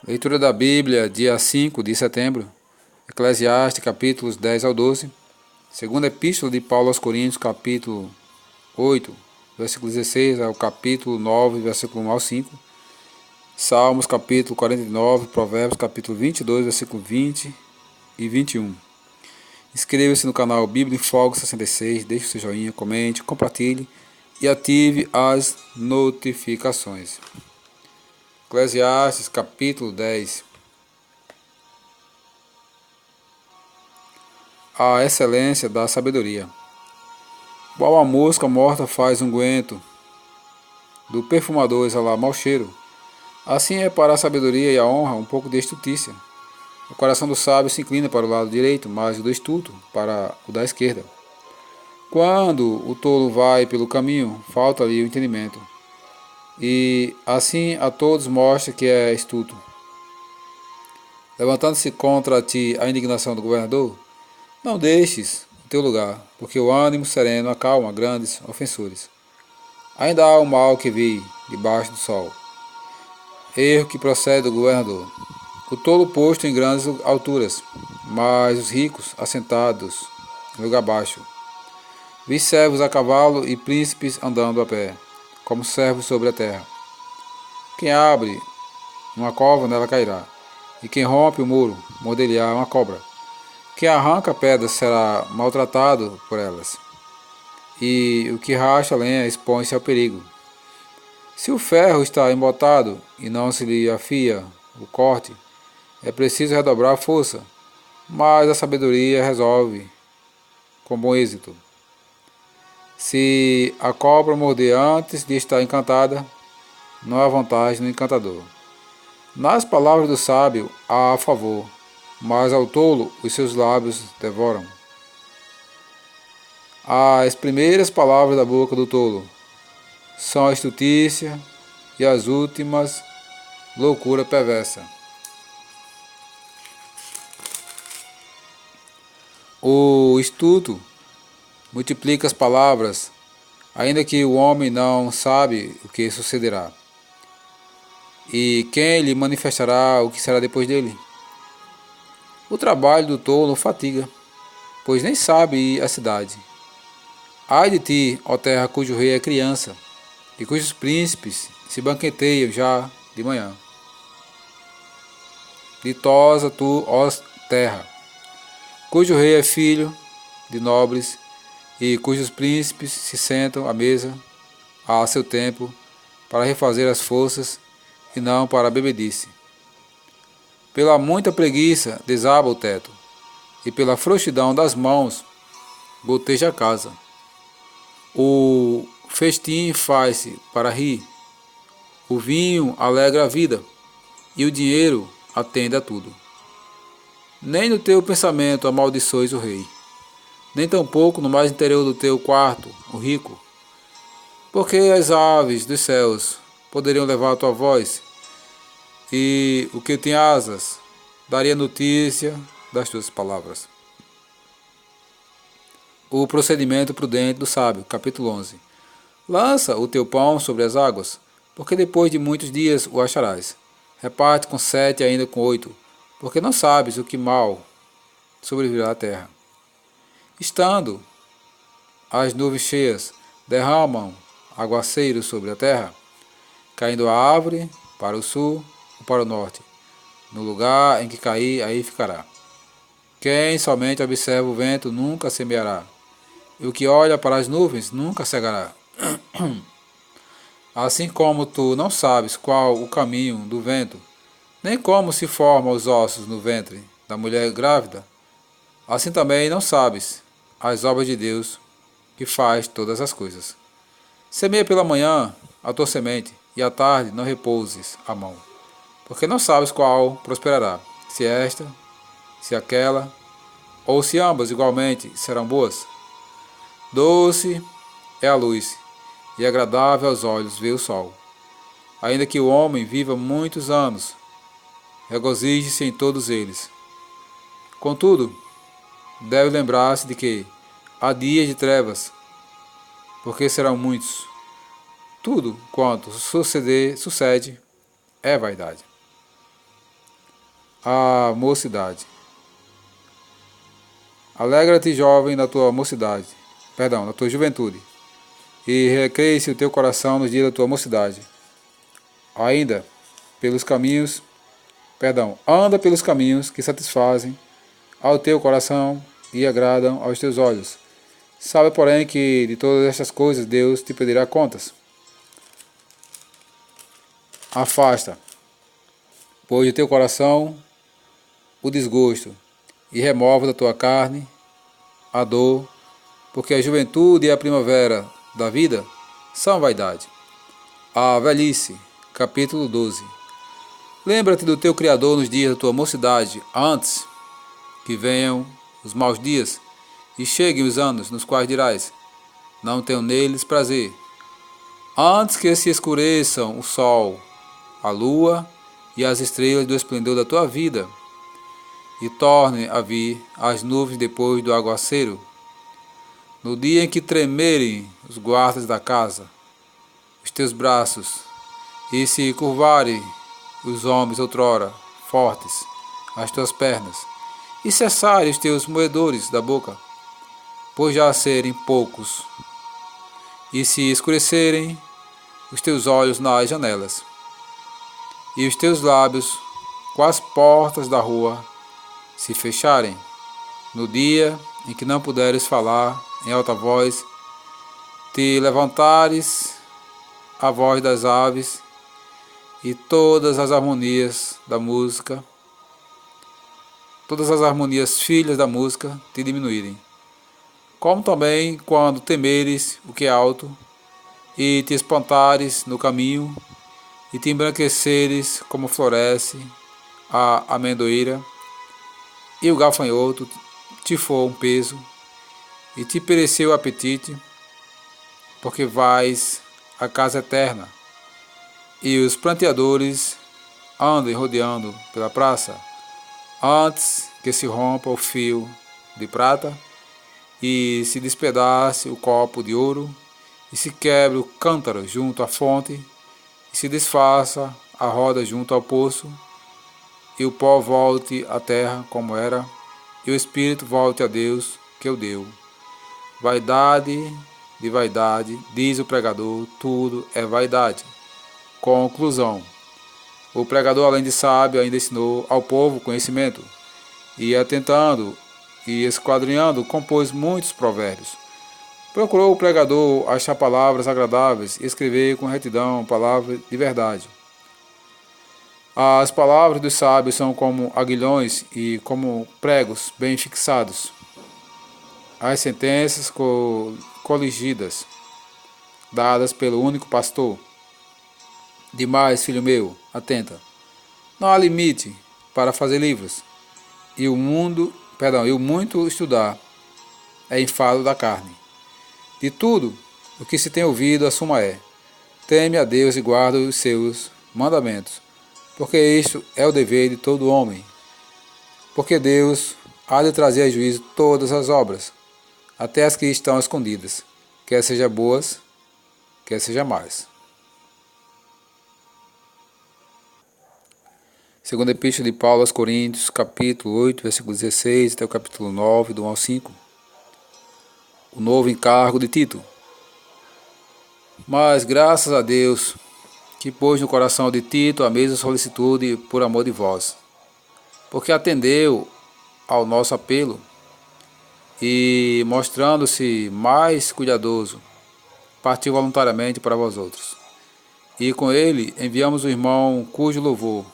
Leitura da Bíblia, dia 5 de setembro, Eclesiastes, capítulos 10 ao 12. Segunda Epístola de Paulo aos Coríntios, capítulo 8, versículo 16 ao capítulo 9, versículo 1 ao 5. Salmos, capítulo 49, Provérbios, capítulo 22, versículo 20 e 21. Inscreva-se no canal Bíblia em Fogo 66, deixe o seu joinha, comente, compartilhe e ative as notificações. Eclesiastes, capítulo 10. A excelência da sabedoria. Qual a mosca morta faz unguento, do perfumador exalar mau cheiro, assim é para a sabedoria e a honra um pouco de estutícia. O coração do sábio se inclina para o lado direito, mas o do estulto para o da esquerda. Quando o tolo vai pelo caminho, falta-lhe o entendimento, e assim a todos mostra que é estulto. Levantando-se contra ti a indignação do governador, não deixes o teu lugar, porque o ânimo sereno acalma grandes ofensores. Ainda há o mal que vi debaixo do sol, erro que procede do governador. O tolo posto em grandes alturas, mas os ricos assentados em lugar baixo. Vi servos a cavalo e príncipes andando a pé, como servos sobre a terra. Quem abre uma cova, nela cairá, e quem rompe o muro, morder-lhe-á uma cobra. Quem arranca pedras será maltratado por elas, e o que racha lenha expõe-se ao perigo. Se o ferro está embotado e não se lhe afia o corte, é preciso redobrar a força, mas a sabedoria resolve com bom êxito. Se a cobra morder antes de estar encantada, não há vantagem no encantador. Nas palavras do sábio há a favor, mas ao tolo os seus lábios devoram. As primeiras palavras da boca do tolo são a estutícia, e as últimas, loucura perversa. O estulto multiplica as palavras, ainda que o homem não sabe o que sucederá. E quem lhe manifestará o que será depois dele? O trabalho do tolo fatiga, pois nem sabe ir à cidade. Ai de ti, ó terra, cujo rei é criança, e cujos príncipes se banqueteiam já de manhã. Ditosa tu, ó terra, cujo rei é filho de nobres, e cujos príncipes se sentam à mesa a seu tempo, para refazer as forças, e não para a bebedice. Pela muita preguiça desaba o teto, e pela frouxidão das mãos goteja a casa. O festim faz-se para rir, o vinho alegra a vida, e o dinheiro atende a tudo. Nem no teu pensamento amaldiçoes o rei, nem tampouco no mais interior do teu quarto o rico, porque as aves dos céus poderiam levar a tua voz, e o que tem asas daria notícia das tuas palavras. O procedimento prudente do sábio, capítulo 11. Lança o teu pão sobre as águas, porque depois de muitos dias o acharás. Reparte com 7 e ainda com 8, porque não sabes o que mal sobrevirá à terra. Estando as nuvens cheias, derramam aguaceiro sobre a terra, caindo a árvore para o sul ou para o norte. No lugar em que cair, aí ficará. Quem somente observa o vento nunca semeará, e o que olha para as nuvens nunca cegará. Assim como tu não sabes qual o caminho do vento, nem como se formam os ossos no ventre da mulher grávida, assim também não sabes as obras de Deus, que faz todas as coisas. Semeia pela manhã a tua semente, e à tarde não repouses a mão, porque não sabes qual prosperará, se esta, se aquela, ou se ambas igualmente serão boas. Doce é a luz, e agradável aos olhos ver o sol. Ainda que o homem viva muitos anos, regozije-se em todos eles. Contudo, deve lembrar-se de que há dias de trevas, porque serão muitos. Tudo quanto sucede é vaidade. a mocidade. Alegra-te, jovem, na tua mocidade, na tua juventude, e recreie-se o teu coração nos dias da tua mocidade. Ainda pelos caminhos, anda pelos caminhos que satisfazem ao teu coração e agradam aos teus olhos. Sabe, porém, que de todas estas coisas Deus te pedirá contas. Afasta, pois, do teu coração o desgosto, e remove da tua carne a dor, porque a juventude e a primavera da vida são vaidade. A velhice, capítulo 12. Lembra-te do teu Criador nos dias da tua mocidade, antes que venham os maus dias e cheguem os anos nos quais dirás: não tenho neles prazer. Antes que se escureçam o sol, a lua e as estrelas do esplendor da tua vida, e tornem a vir as nuvens depois do aguaceiro, no dia em que tremerem os guardas da casa, os teus braços, e se curvarem os homens outrora fortes, as tuas pernas, e cessarem os teus moedores da boca, por já serem poucos, e se escurecerem os teus olhos nas janelas, e os teus lábios com as portas da rua se fecharem, no dia em que não puderes falar em alta voz, te levantares a voz das aves, e todas as harmonias da música, todas as harmonias filhas da música te diminuírem. Como também quando temeres o que é alto, e te espantares no caminho, e te embranqueceres como floresce a amendoeira, e o gafanhoto te for um peso, e te pereceu o apetite, porque vais à casa eterna, e os pranteadores andem rodeando pela praça, antes que se rompa o fio de prata, e se despedace o copo de ouro, e se quebre o cântaro junto à fonte, e se desfaça a roda junto ao poço, e o pó volte à terra como era, e o espírito volte a Deus que o deu. Vaidade de vaidade, diz o pregador, tudo é vaidade. Conclusão. O pregador, além de sábio, ainda ensinou ao povo conhecimento, e atentando e esquadrinhando, compôs muitos provérbios. Procurou o pregador achar palavras agradáveis e escrever com retidão palavras de verdade. As palavras dos sábios são como aguilhões e como pregos bem fixados. As sentenças coligidas, dadas pelo único pastor. Demais, filho meu, atenta. Não há limite para fazer livros, e o muito estudar é enfado da carne. De tudo o que se tem ouvido, a suma é: teme a Deus e guarda os seus mandamentos, porque isto é o dever de todo homem. Porque Deus há de trazer a juízo todas as obras, até as que estão escondidas, quer sejam boas, quer sejam más. Segunda Epístola de Paulo aos Coríntios, capítulo 8, versículo 16 até o capítulo 9, do 1 ao 5. O novo encargo de Tito. Mas graças a Deus, que pôs no coração de Tito a mesma solicitude por amor de vós, porque atendeu ao nosso apelo e, mostrando-se mais cuidadoso, partiu voluntariamente para vós outros. E com ele enviamos o irmão cujo louvor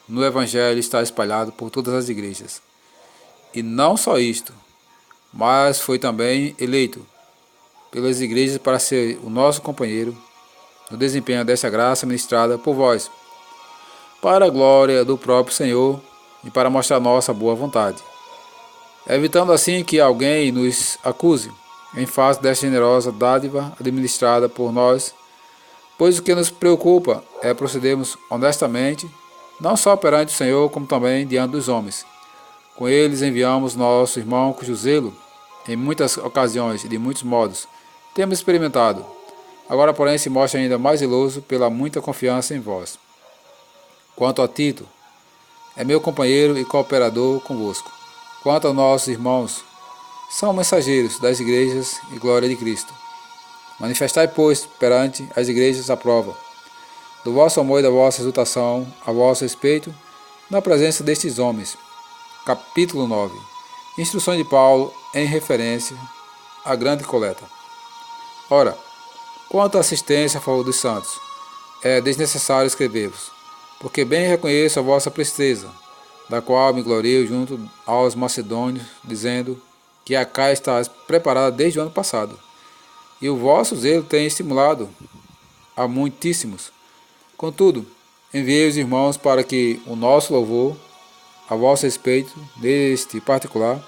no Evangelho está espalhado por todas as igrejas. E não só isto, mas foi também eleito pelas igrejas para ser o nosso companheiro no desempenho dessa graça ministrada por vós, para a glória do próprio Senhor e para mostrar nossa boa vontade, evitando assim que alguém nos acuse em face desta generosa dádiva administrada por nós, pois o que nos preocupa é procedermos honestamente, não só perante o Senhor, como também diante dos homens. Com eles enviamos nosso irmão cujo zelo, em muitas ocasiões e de muitos modos, temos experimentado. Agora, porém, se mostra ainda mais zeloso pela muita confiança em vós. Quanto a Tito, é meu companheiro e cooperador convosco. Quanto aos nossos irmãos, são mensageiros das igrejas e glória de Cristo. Manifestai, pois, perante as igrejas a prova do vosso amor e da vossa exultação a vosso respeito na presença destes homens. Capítulo 9. Instruções de Paulo em referência à grande coleta. Ora, quanto à assistência a favor dos santos, é desnecessário escrever-vos, porque bem reconheço a vossa presteza, da qual me glorio junto aos macedônios, dizendo que a Caia está preparada desde o ano passado, e o vosso zelo tem estimulado a muitíssimos. Contudo, enviei os irmãos para que o nosso louvor, a vosso respeito, neste particular,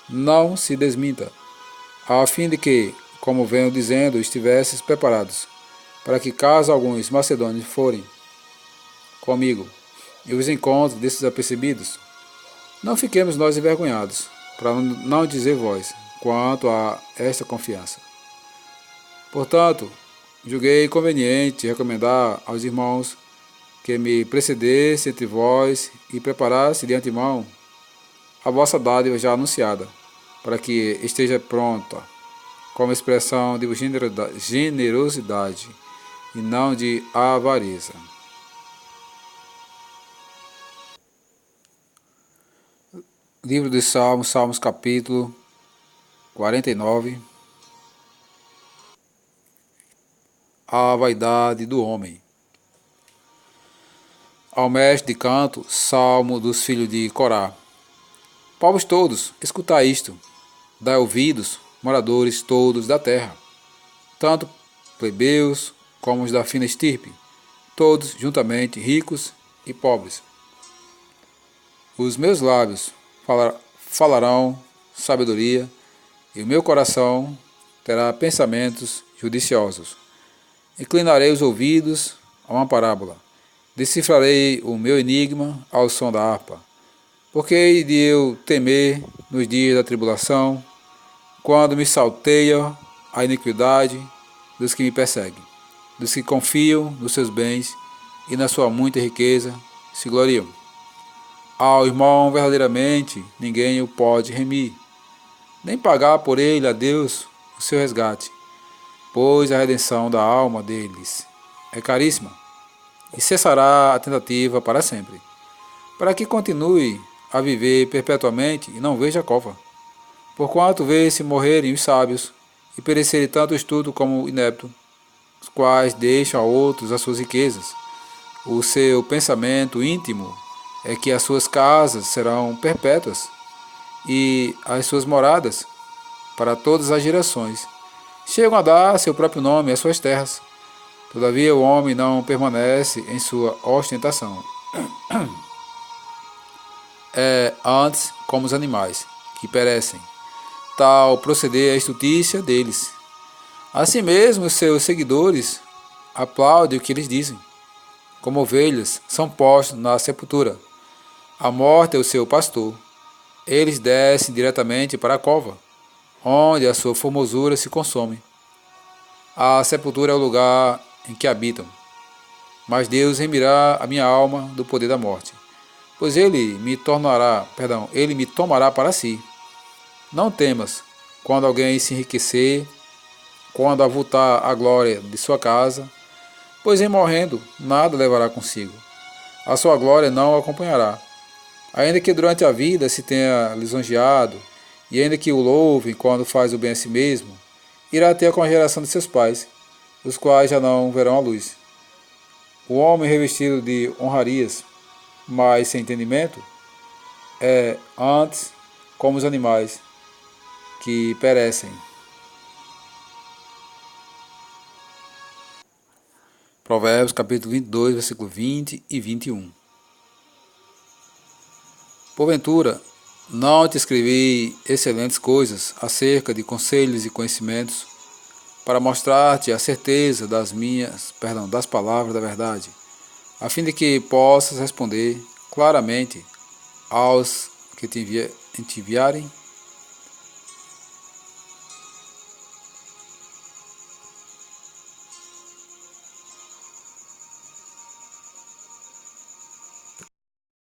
não se desminta, a fim de que, como venho dizendo, estivesses preparados, para que caso alguns macedônios forem comigo e os encontre desses apercebidos, não fiquemos nós envergonhados, para não dizer vós, quanto a esta confiança. Portanto, julguei conveniente recomendar aos irmãos que me precedesse entre vós e preparasse de antemão a vossa dádiva já anunciada, para que esteja pronta, como expressão de generosidade e não de avareza. Livro dos Salmos, Salmos capítulo 49. A vaidade do homem. Ao mestre de canto, salmo dos filhos de Corá. Povos todos, escutai isto, dai ouvidos, moradores todos da terra, tanto plebeus como os da fina estirpe, todos juntamente ricos e pobres. Os meus lábios falarão sabedoria, e o meu coração terá pensamentos judiciosos. Inclinarei os ouvidos a uma parábola, decifrarei o meu enigma ao som da harpa. Porque hei de eu temer nos dias da tribulação, quando me salteia a iniquidade dos que me perseguem, dos que confiam nos seus bens e na sua muita riqueza se gloriam. Ao irmão verdadeiramente ninguém o pode remir, nem pagar por ele a Deus o seu resgate, pois a redenção da alma deles é caríssima, e cessará a tentativa para sempre, para que continue a viver perpetuamente e não veja a cova. Porquanto vê-se morrerem os sábios, e perecerem tanto o estudo como o inepto, os quais deixam a outros as suas riquezas. O seu pensamento íntimo é que as suas casas serão perpétuas, e as suas moradas para todas as gerações. Chegam a dar seu próprio nome às suas terras. Todavia o homem não permanece em sua ostentação. É antes como os animais, que perecem. Tal proceder é a estultícia deles. Assim mesmo, os seus seguidores aplaudem o que eles dizem. Como ovelhas, são postos na sepultura. A morte é o seu pastor. Eles descem diretamente para a cova, onde a sua formosura se consome. A sepultura é o lugar em que habitam. Mas Deus remirá a minha alma do poder da morte, pois ele me tomará para si. Não temas, quando alguém se enriquecer, quando avultar a glória de sua casa, pois em morrendo nada levará consigo. A sua glória não o acompanhará. Ainda que durante a vida se tenha lisonjeado, e ainda que o louvem quando faz o bem a si mesmo, irá ter a congeração de seus pais, os quais já não verão a luz. O homem revestido de honrarias, mas sem entendimento, é antes como os animais que perecem. Provérbios capítulo 22, versículo 20 e 21. Porventura, não te escrevi excelentes coisas acerca de conselhos e conhecimentos, para mostrar-te a certeza das palavras da verdade, a fim de que possas responder claramente aos que te enviarem?